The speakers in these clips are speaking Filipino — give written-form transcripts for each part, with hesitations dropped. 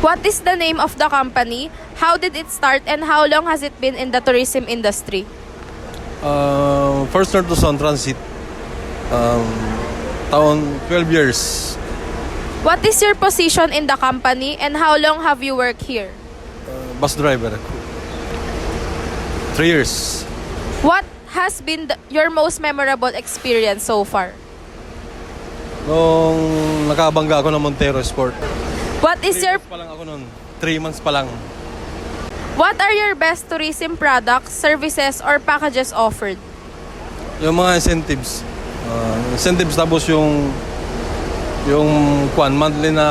What is the name of the company? How did it start and how long has it been in the tourism industry? First North Luzon Transit. Taon 12 years. What is your position in the company and how long have you worked here? Bus driver. 3 years. What has been your most memorable experience so far? Nung nakabangga ako ng Montero Sport. What is 3 your months pa lang ako nun. 3 months pa lang. What are your best tourism products, services, or packages offered? Yung mga incentives. Incentives tapos yung monthly na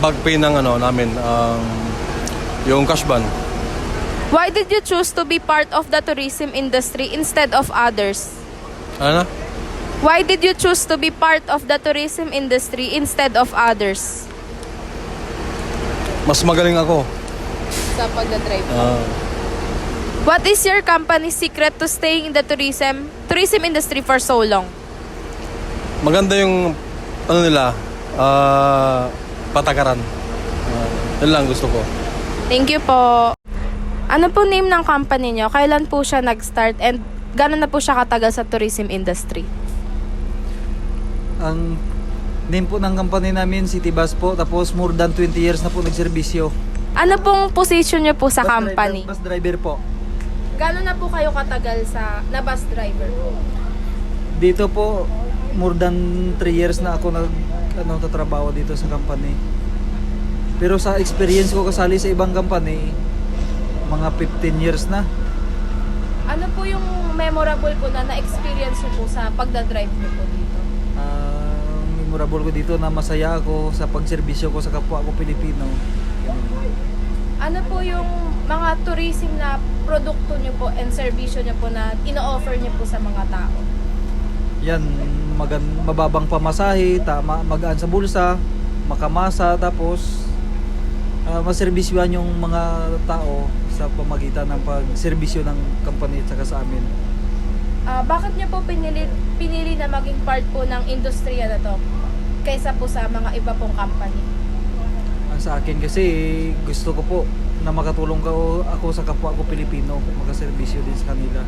bag pay ng namin, yung cash ban. Why did you choose to be part of the tourism industry instead of others? Ano? Why did you choose to be part of the tourism industry instead of others? Mas magaling ako. Sa pagdadrive. What is your company's secret to staying in the tourism industry for so long? Maganda yung nila, patakaran. Yun lang gusto ko. Thank you po. Ano po name ng company nyo? Kailan po siya nag-start and gano'n na po siya katagal sa tourism industry? Ang name po ng company namin, City Bus po. Tapos more than 20 years na po nagserbisyo. Ano pong position nyo po sa company? Bus driver po. Gano'n na po kayo katagal na bus driver po? Dito po, more than 3 years na ako tatrabaho dito sa company. Pero sa experience ko kasali sa ibang company, mga 15 years na. Ano po yung memorable po na na-experience nyo po sa pagdadrive nyo po dito? Memorable ko dito na masaya ako sa pagserbisyo ko sa kapwa ko Pilipino. Ano po yung mga tourism na produkto nyo po and serbisyo nyo po na ino-offer nyo po sa mga tao? Yan, mababang pamasahe, magaan sa bulsa, makamasa, tapos maserbisyuhan yung mga tao sa pamagitan ng pagserbisyo ng company at saka sa amin. Bakit nyo po pinili na maging part po ng industriya na to kaysa po sa mga iba pong company? Sa akin kasi gusto ko po na makatulong ako sa kapwa ko Pilipino, makaserbisyo din sa kanila.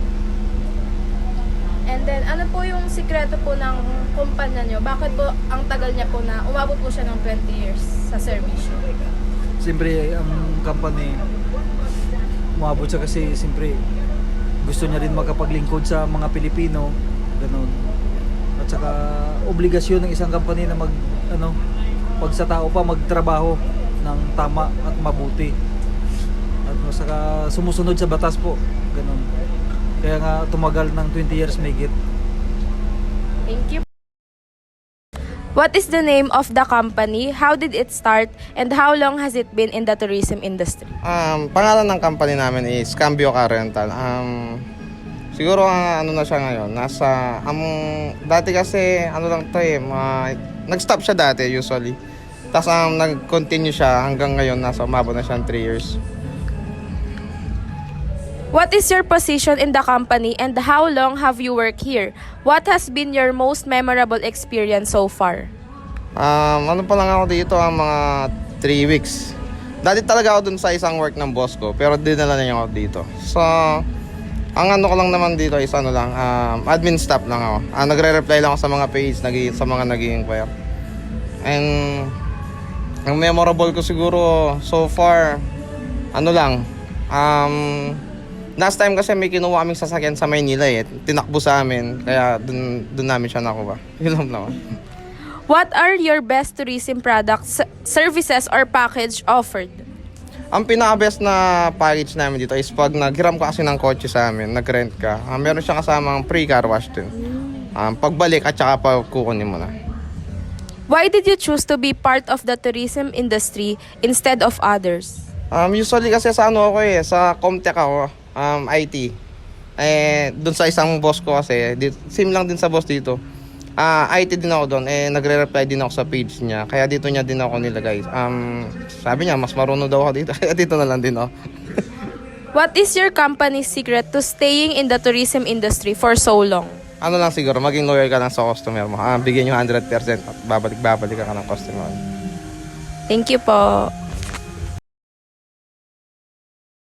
And then, ano po yung sikreto po ng kumpanya nyo? Bakit po ang tagal niya po na umabot po siya ng 20 years sa serbisyo? Siyempre, ang company, umabot siya kasi siyempre gusto niya rin makapaglingkod sa mga Pilipino, ganun. At saka obligasyon ng isang company na pag sa tao pa magtrabaho ng tama at mabuti. At saka sumusunod sa batas po, ganun. Kaya nga tumagal ng 20 years may git. Thank you. What is the name of the company? How did it start? And how long has it been in the tourism industry? Pangalan ng company namin is Cambio Car Rental. Siguro na siya ngayon. Dati kasi lang to nag-stop siya dati usually. Tapos nag-continue siya hanggang ngayon umabot na siya 3 years. What is your position in the company and how long have you worked here? What has been your most memorable experience so far? Pa lang ako dito mga 3 weeks. Dati talaga ako dun sa isang work ng boss ko, pero dinala niya ako dito. So, ang ko lang naman dito is admin staff lang ako. Nagre-reply lang ako sa mga page, sa mga nag-i-inquire. And ang memorable ko siguro so far, last time kasi may kinuha kaming sasakyan sa Maynila tinakbo sa amin, kaya dun namin siya nakuha. Yun lang naman. What are your best tourism products, services, or package offered? Ang pinaka-best na package namin dito is pag naghiram ka kasi ng kotse sa amin, nag-rent ka, meron siyang kasamang free car wash din. Pagbalik at saka kukunin mo na. Why did you choose to be part of the tourism industry instead of others? Usually kasi sa sa Comtech ako, IT. Doon sa isang boss ko kasi, same lang din sa boss dito. IT din ako doon, nagre-reply din ako sa page niya. Kaya dito niya din ako nilagay. Sabi niya, mas marunong daw ako dito. Kaya dito na lang din ako. What is your company's secret to staying in the tourism industry for so long? Lang siguro, maging loyal ka lang sa customer mo. Bigyan nyo 100% at babalik-babalik ka ng customer. Thank you po.